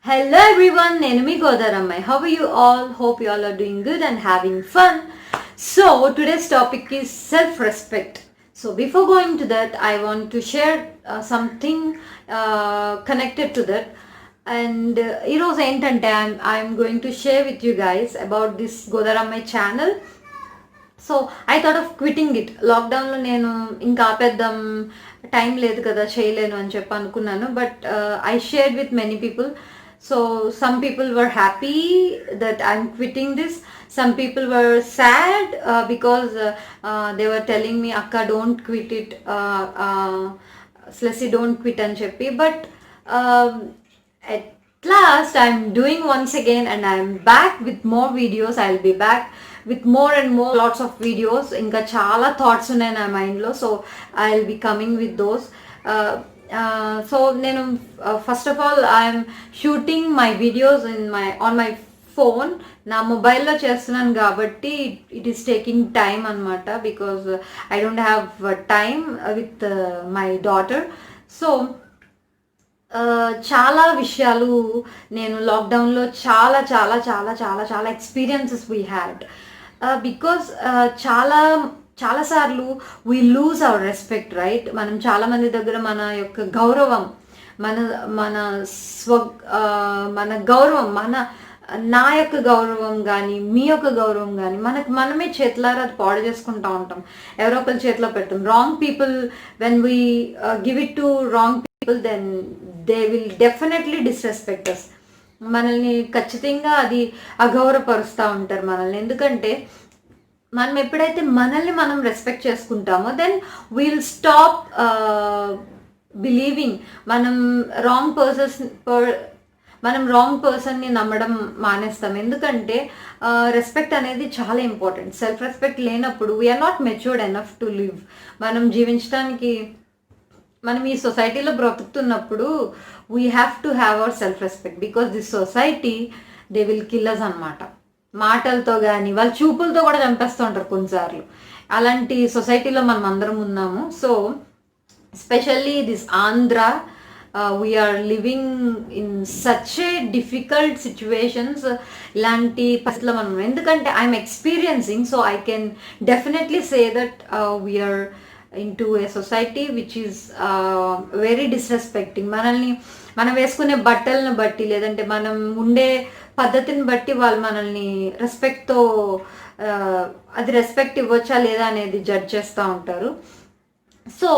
Hello everyone, Nenumi Godaramai. How are you all? Hope you all are doing good and having fun. So today's topic is self-respect. So before going to that, I want to share something connected to that. And ఈరోజు ఏంటంటే I'm going to share with you guys about this Godaramai channel. So I thought of quitting it. లాక్డౌన్లో నేను ఇంకా ఆపేద్దాం, time లేదు కదా చేయలేను అని చెప్పి అనుకున్నాను. But I shared with many people. So some people were happy that I'm quitting this. Some people were sad because they were telling me అక్క డోంట్ క్విట్ ఇట్, స్లెసీ డోంట్ క్విట్ అని చెప్పి. But at last I'm doing once again and I'm back with more videos. I'll be back with more and more lots of videos. Inka chala thoughts ఉన్నాయి నా మైండ్లో. So I'll be coming with those. So నేను first of all I'm shooting my videos on my phone. నా మొబైల్లో చేస్తున్నాను కాబట్టి it is taking time అనమాట, because I don't have time with my daughter. So చాలా విషయాలు నేను లాక్డౌన్లో చాలా చాలా చాలా చాలా చాలా ఎక్స్పీరియన్సెస్ వీ హ్యాడ్. బికాజ్ చాలాసార్లు we lose our respect, right? మనం చాలామంది దగ్గర మన యొక్క గౌరవం, మన మన స్వ మన గౌరవం, నా యొక్క గౌరవం కానీ మీ యొక్క గౌరవం కానీ మనమే చేతులారా అది పాడు చేసుకుంటూ ఉంటాం, ఎవరో ఒకరి చేతిలో పెడతాం. Wrong people, when we give it to wrong people, then they will definitely disrespect us. మనల్ని ఖచ్చితంగా అది అగౌరవపరుస్తూ ఉంటారు మనల్ని. ఎందుకంటే మనం ఎప్పుడైతే మనల్ని మనం రెస్పెక్ట్ చేసుకుంటామో దెన్ వీల్ స్టాప్ బిలీవింగ్ మనం రాంగ్ పర్సన్ని నమ్మడం మానేస్తాం. ఎందుకంటే రెస్పెక్ట్ అనేది చాలా ఇంపార్టెంట్. సెల్ఫ్ రెస్పెక్ట్ లేనప్పుడు we're not matured enough to live. మనం జీవించడానికి, మనం ఈ సొసైటీలో బ్రతుకుతున్నప్పుడు we have to have our self respect. Because this society they will kill us అనమాట. మాటలతో కానీ వాళ్ళ చూపులతో కూడా చంపేస్తూ ఉంటారు కొన్నిసార్లు. అలాంటి సొసైటీలో మనం అందరం ఉన్నాము. So especially this Andhra, we're living in such a difficult situations. ఇలాంటి పరిస్థితుల్లో మనం, ఎందుకంటే I'm experiencing, so I can definitely say that we're into a society which is very disrespecting. మనం వేసుకునే బట్టలను బట్టి, లేదంటే మనం ఉండే పద్ధతిని బట్టి వాళ్ళు మనల్ని రెస్పెక్ట్తో అది రెస్పెక్ట్ ఇవ్వచ్చా లేదా అనేది జడ్జ్ చేస్తూ ఉంటారు. సో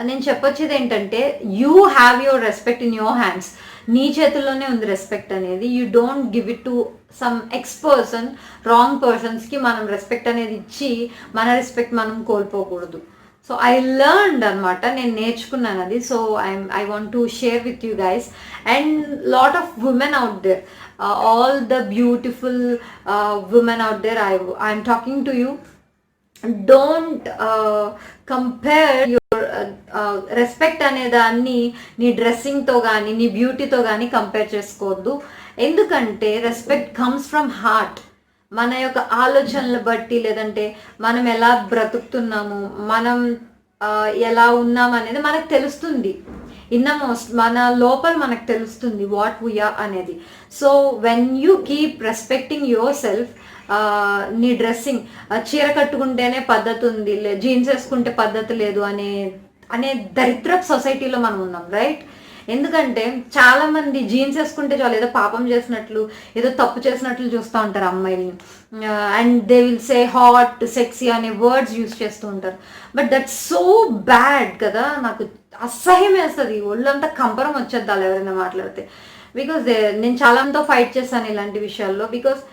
నేను చెప్పొచ్చేది ఏంటంటే, you have your respect in your hands. నీ చేతుల్లోనే ఉంది రెస్పెక్ట్ అనేది. You don't give it to some ex person, wrong పర్సన్స్కి మనం రెస్పెక్ట్ అనేది ఇచ్చి మన రెస్పెక్ట్ మనం కోల్పోకూడదు. సో ఐ లర్న్డ్ అనమాట, నేను నేర్చుకున్నాను అది. So I want to share with you guys and lot of women out there, all the beautiful women out there, I'm talking to you. Don't compare your respect అనే దాన్ని నీ డ్రెస్సింగ్తో కానీ నీ బ్యూటీతో కానీ కంపేర్ చేసుకోవద్దు. ఎందుకంటే రెస్పెక్ట్ కమ్స్ ఫ్రమ్ హార్ట్. మన యొక్క ఆలోచనలు బట్టి, లేదంటే మనం ఎలా బ్రతుకుతున్నాము, మనం ఎలా ఉన్నాము అనేది మనకు తెలుస్తుంది. ఇన్నమోస్ట్ మన లోపల మనకు తెలుస్తుంది వాట్ వీఆర్ అనేది. So when you keep respecting your self, నీ డ్రెస్సింగ్, చీర కట్టుకుంటేనే పద్ధతి ఉంది, జీన్స్ వేసుకుంటే పద్ధతి లేదు అనే దరిద్రపు సొసైటీలో మనం ఉన్నాం, రైట్? ఎందుకంటే చాలా మంది జీన్స్ వేసుకుంటే చాలు ఏదో పాపం చేసినట్లు, ఏదో తప్పు చేసినట్లు చూస్తూ ఉంటారు అమ్మాయిల్ని. And they will say hot, sexy అనే వర్డ్స్ యూజ్ చేస్తూ ఉంటారు. బట్ దట్స్ సో బ్యాడ్ కదా. నాకు అసహ్యం వేస్తుంది, ఒళ్ళంతా కంపరం వచ్చేది వాళ్ళు ఎవరైనా మాట్లాడితే. బికాజ్ నేను చాలాతో ఫైట్ చేస్తాను ఇలాంటి విషయాల్లో. బికాజ్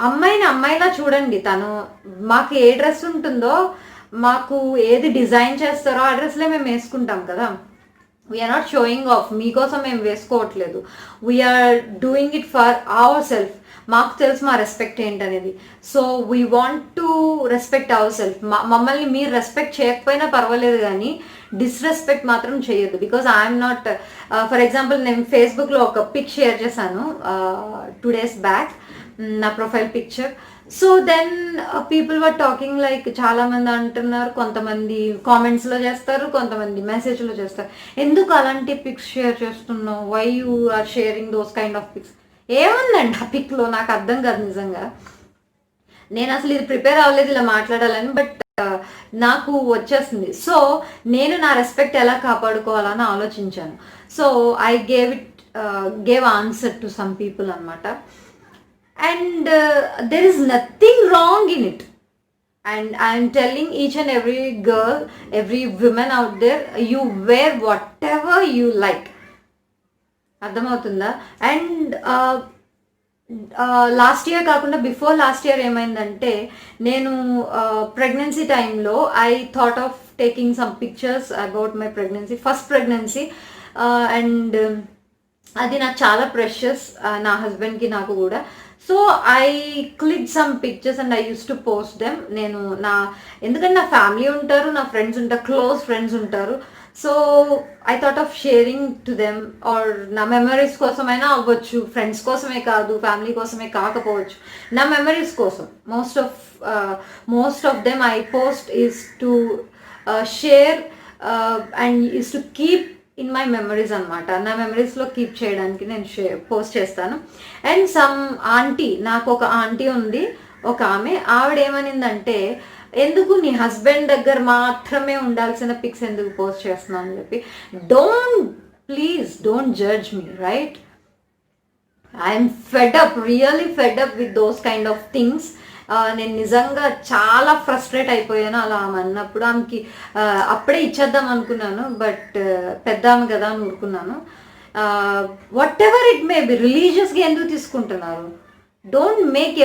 అమ్మాయిలా చూడండి, తను మాకు ఏ డ్రెస్ ఉంటుందో, మాకు ఏది డిజైన్ చేస్తారో ఆ డ్రెస్లే మేము వేసుకుంటాం కదా. వీఆర్ నాట్ షోయింగ్ ఆఫ్, మీకోసం మేము వేసుకోవట్లేదు. We are doing it for our self. మాకు తెలుసు మా రెస్పెక్ట్ ఏంటనేది. So we want to respect our self. మమ్మల్ని మీరు రెస్పెక్ట్ చేయకపోయినా పర్వాలేదు, కానీ డిస్రెస్పెక్ట్ మాత్రం చేయొద్దు. Because I'm not, for example నేను ఫేస్బుక్లో ఒక పిక్ షేర్ చేశాను 2 days బ్యాక్, నా profile picture. So then people were talking like చాలా మంది అంటున్నారు, కొంతమంది కామెంట్స్లో చేస్తారు, కొంతమంది మెసేజ్లో చేస్తారు, ఎందుకు అలాంటి పిక్స్ షేర్ చేస్తున్నావు, why you are sharing those kind of pics. ఏముందండి ఆ పిక్లో, నాకు అర్థం కాదు నిజంగా. నేను అసలు ఇది ప్రిపేర్ అవ్వలేదు ఇలా మాట్లాడాలని, బట్ నాకు వచ్చేస్తుంది. సో నేను నా రెస్పెక్ట్ ఎలా కాపాడుకోవాలని ఆలోచించాను. So I gave answer to some people అనమాట. And there is nothing wrong in it, and I am telling each and every girl, every woman out there, you wear whatever you like. అర్థమవుతుందా? And last year కాకుండా before last year ఏమైందంటే, నేను pregnancy టైంలో I thought of taking some pictures about my pregnancy, first pregnancy. And అది నాకు చాలా precious, నా హస్బెండ్కి నాకు కూడా. So I click some pictures and I use to post them. నేను ఎందుకంటే నా ఫ్యామిలీ ఉంటారు, నా ఫ్రెండ్స్ ఉంటారు, క్లోజ్ ఫ్రెండ్స్ ఉంటారు. So I thought of sharing to them, or నా మెమరీస్ కోసమైనా అవ్వచ్చు, ఫ్రెండ్స్ కోసమే కాదు, ఫ్యామిలీ కోసమే కాకపోవచ్చు, నా మెమరీస్ కోసం. Most of them I post is to share and is to keep in my memories అనమాట. నా మెమరీస్లో కీప్ చేయడానికి నేను పోస్ట్ చేస్తాను. అండ్ సమ్ ఆంటీ, నాకు ఒక ఆంటీ ఉంది, ఒక ఆవిడ ఏమనిందంటే, ఎందుకు నీ హస్బెండ్ దగ్గర మాత్రమే ఉండాల్సిన పిక్స్ ఎందుకు పోస్ట్ చేస్తున్నావు అని చెప్పి. Please don't judge me, right? I'm fed up, really fed up with those kind of things. నేను నిజంగా చాలా ఫ్రస్ట్రేట్ అయిపోయాను అలా ఆమె అన్నప్పుడు. ఆమెకి అప్పుడే ఇచ్చేద్దాం అనుకున్నాను, బట్ పెద్ద ఆమె కదా అని ఊరుకున్నాను. Whatever it may be, రిలీజియస్గా ఎందుకు తీసుకుంటున్నారు? Don't bring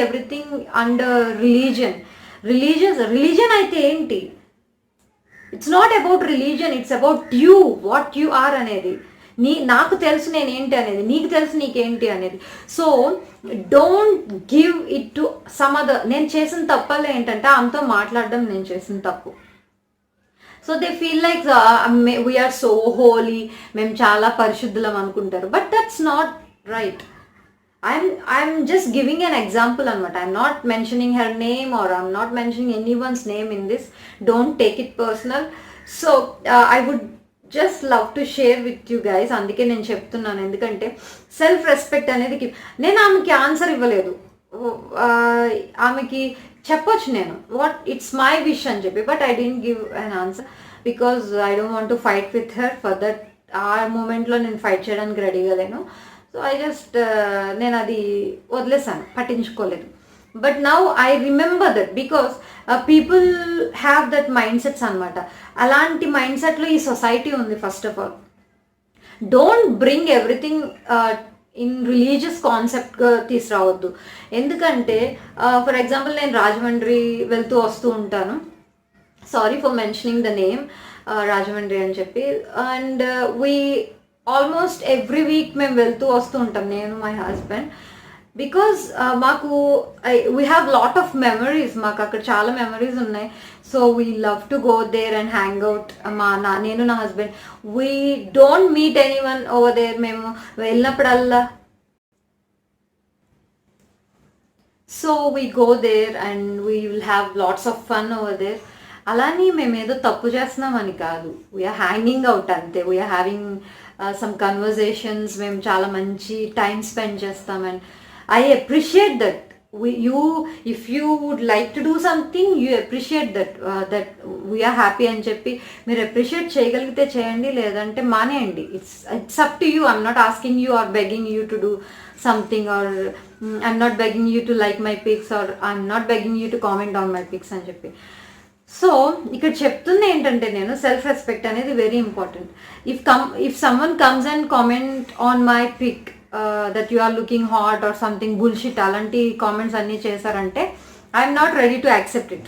everything under religion. Religion అయితే ఏంటి? It's not about religion, it's about you, what you are అనేది. నాకు తెలుసు నేనేంటి అనేది, నీకు తెలుసు నీకేంటి అనేది. So don't give it to some other. నేను చేసిన తప్పల్లో ఏంటంటే ఆమెతో మాట్లాడడం నేను చేసిన తప్పు. So they feel like we are so holy, మేము చాలా పరిశుద్ధులం అనుకుంటారు. But that's not right. I'm just giving an example అనమాట. I'm not mentioning her name or I'm not mentioning anyone's name in this. Don't take it personal. So I would just love to share with you guys. అందుకే నేను చెప్తున్నాను, ఎందుకంటే self respect అనేది నేను ఆమెకి answer ఇవ్వలేదు. ఆమెకి చెప్పొచ్చు నేను ఇట్స్ మై విష్ అని చెప్పి, but I don't give an answer because I don't want to fight with her for that. ఆ మూమెంట్లో నేను ఫైట్ చేయడానికి రెడీగా లేను. సో నేను అది వదిలేసాను, పట్టించుకోలేదు. But now I remember that because people have that mind sets అనమాట. అలాంటి మైండ్ సెట్లో ఈ సొసైటీ ఉంది. First of all don't bring everything in religious కాన్సెప్ట్గా తీసుకురావద్దు. ఎందుకంటే ఫర్ ఎగ్జాంపుల్ నేను రాజమండ్రి వెళ్తూ వస్తూ ఉంటాను, sorry for mentioning the name, Rajahmundry అని చెప్పి. అండ్ ఆల్మోస్ట్ ఎవ్రీ వీక్ మేము వెళ్తూ వస్తూ ఉంటాం, నేను మై హస్బెండ్. బికాజ్ మాకు we have lot of memories, మాకు అక్కడ చాలా మెమరీస్ ఉన్నాయి. So we love to go there and hang out. నేను నా husband we don't meet anyone over there. మేము వెళ్ళినప్పుడల్లా so we go there and we will have lots of fun over there. అలాని మేము ఏదో తప్పు చేస్తున్నామని కాదు, వీఆర్ హ్యాంగింగ్ అవుట్ అంతే. వీఆర్ హ్యావింగ్ సమ్ కన్వర్జేషన్స్, మేము చాలా మంచి టైం స్పెండ్ చేస్తాం. And I appreciate that. If you would like to do something, you appreciate that we are happy అని చెప్పి మీరు అప్రిషియేట్ చేయగలిగితే చేయండి, లేదంటే మానేయండి. It's up to you. I'm not asking you or begging you to do something, or I'm not begging you to like my pics, or I'm not begging you to comment on my pics అని చెప్పి. So ఇక్కడ చెప్తుంది ఏంటంటే, నేను self respect అనేది very important. If someone comes and comment on my pic that you are looking hot or something bullshit, అలాంటి comments అన్నీ చేశారంటే I'm not ready to accept it,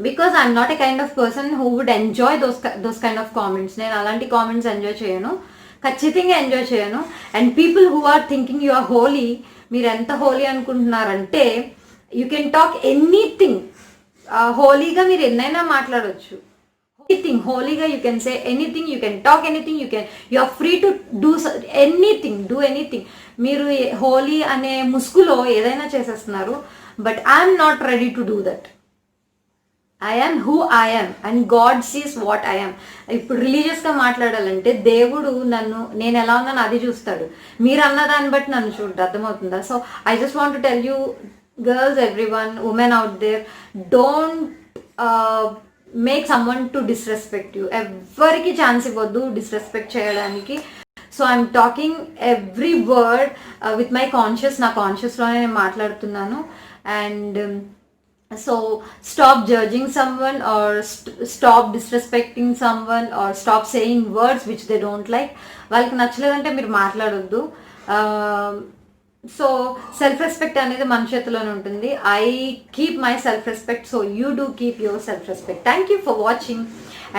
because I'm not a kind of person who would enjoy those kind of comments. నేను అలాంటి comments enjoy చేయను, ఖచ్చితంగా enjoy చేయను. And people who are thinking you are holy, మీరు ఎంత holy అనుకుంటున్నారంటే you can talk anything. హోలీగా మీరు ఎన్నైనా మాట్లాడవచ్చు. anything holyగా you can say anything, you can talk anything, you are free to do anything. మీరు హోలీ అనే ముసుగులో ఏదైనా చేసేస్తున్నారు, but I'm not ready to do that. I am who I am and God sees what I am. ఇప్పుడు రిలీజియస్గా మాట్లాడాలంటే దేవుడు నేను ఎలా ఉన్నాను అది చూస్తాడు, మీరు అన్న దాన్ని బట్టి నన్ను చూడదు. అర్థమవుతుందా? So I just want to tell you girls, everyone, women out there, don't make someone to disrespect you. ఎవరికి ఛాన్స్ ఇవ్వద్దు డిస్రెస్పెక్ట్ చేయడానికి. So I'm talking every word with my conscious, నా కాన్షియస్లోనే నేను మాట్లాడుతున్నాను. And so stop judging someone or stop disrespecting someone or stop saying words which they don't like. వాళ్ళకి నచ్చలేదంటే మీరు మాట్లాడొద్దు. సో సెల్ఫ్ రెస్పెక్ట్ అనేది మన చేతిలోనే ఉంటుంది. I keep my self respect, so you do keep your self respect. Thank you for watching,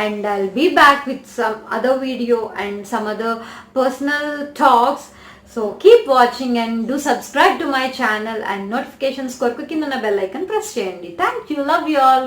and I'll be back with some other video and some other personal talks. So keep watching and do subscribe to my channel and notifications korku kinda na bell icon press cheyandi. Thank you, love you all.